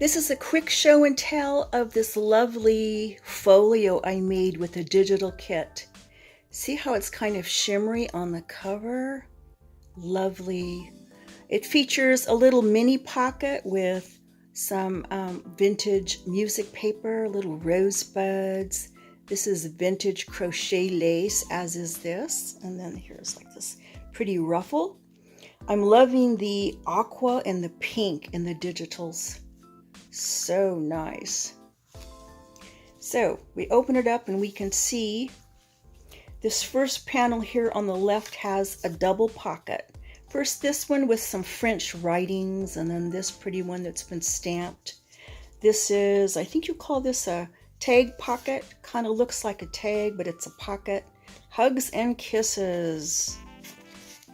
This is a quick show and tell of this lovely folio I made with a digital kit. See how it's kind of shimmery on the cover? Lovely. It features a little mini pocket with some vintage music paper, little rosebuds. This is vintage crochet lace, as is this. And then here's like this pretty ruffle. I'm loving the aqua and the pink in the digitals. So nice. So we open it up and we can see this first panel here on the left has a double pocket. First this one with some French writings, and then this pretty one that's been stamped. This is, I think you call this a tag pocket. Kind of looks like a tag, but it's a pocket. Hugs and kisses.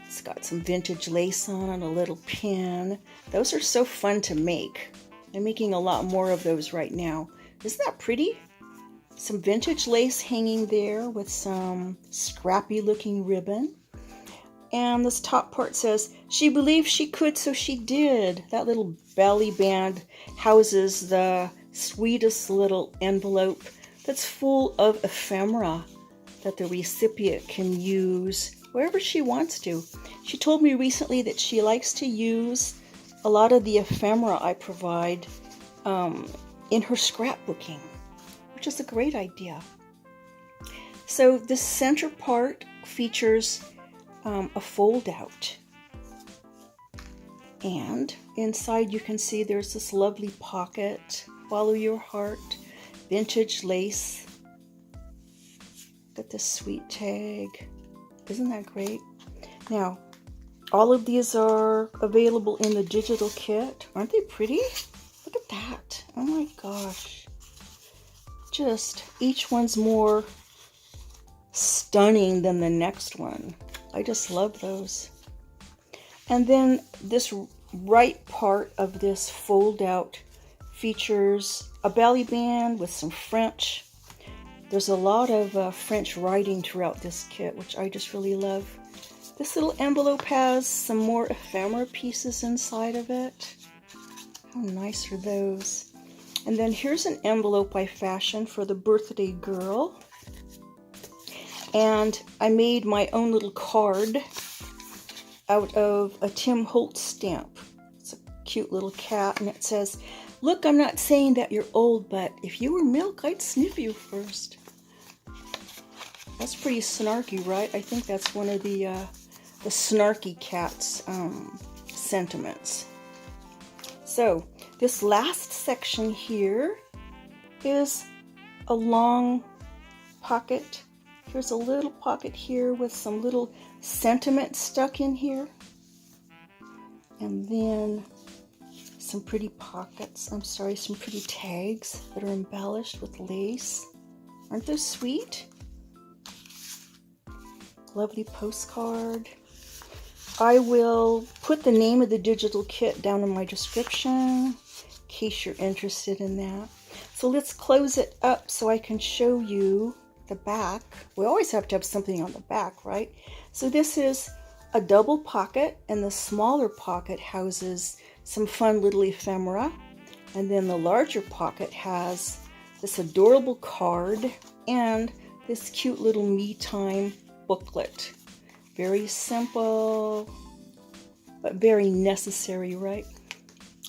It's got some vintage lace on it, a little pin. Those are so fun to make. I'm making a lot more of those right now. Isn't that pretty? Some vintage lace hanging there with some scrappy looking ribbon. And this top part says, "She believed she could, so she did." That little belly band houses the sweetest little envelope that's full of ephemera that the recipient can use wherever she wants to. She told me recently that she likes to use a lot of the ephemera I provide in her scrapbooking, which is a great idea. So the center part features a fold out, and inside you can see there's this lovely pocket, follow your heart, vintage lace. Got this sweet tag. Isn't that great? Now, all of these are available in the digital kit. Aren't they pretty? Look at that. Oh my gosh. Just each one's more stunning than the next one. I just love those. And then this right part of this fold out features a belly band with some French. There's a lot of French writing throughout this kit, which I just really love. This little envelope has some more ephemera pieces inside of it. How nice are those? And then here's an envelope I fashioned for the birthday girl. And I made my own little card out of a Tim Holtz stamp. It's a cute little cat, and it says, "Look, I'm not saying that you're old, but if you were milk, I'd sniff you first." That's pretty snarky, right? I think that's one of the snarky cat's sentiments. So this last section here is a long pocket. Here's a little pocket here with some little sentiments stuck in here. And then some pretty pockets, some pretty tags that are embellished with lace. Aren't those sweet? Lovely postcard. I will put the name of the digital kit down in my description in case you're interested in that. So let's close it up so I can show you the back. We always have to have something on the back, right? So this is a double pocket, and the smaller pocket houses some fun little ephemera, and then the larger pocket has this adorable card and this cute little me time booklet. Very simple, but very necessary, right?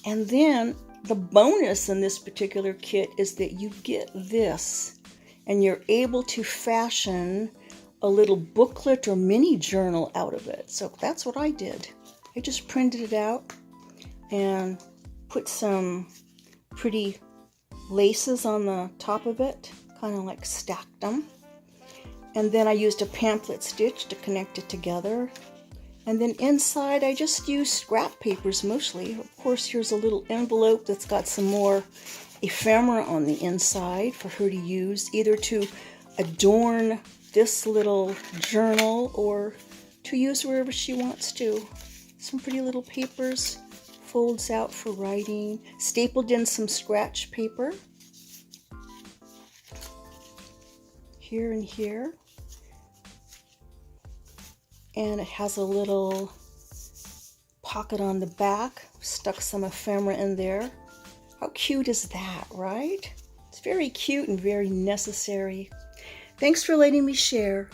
And then the bonus in this particular kit is that you get this, and you're able to fashion a little booklet or mini journal out of it. So that's what I did. I just printed it out and put some pretty laces on the top of it, kind of like stacked them. And then I used a pamphlet stitch to connect it together. And then inside I just used scrap papers mostly. Of course, here's a little envelope that's got some more ephemera on the inside for her to use, either to adorn this little journal or to use wherever she wants to. Some pretty little papers, folds out for writing, stapled in some scratch paper here and here. And it has a little pocket on the back, stuck some ephemera in there. How cute is that, right? It's very cute and very necessary. Thanks for letting me share.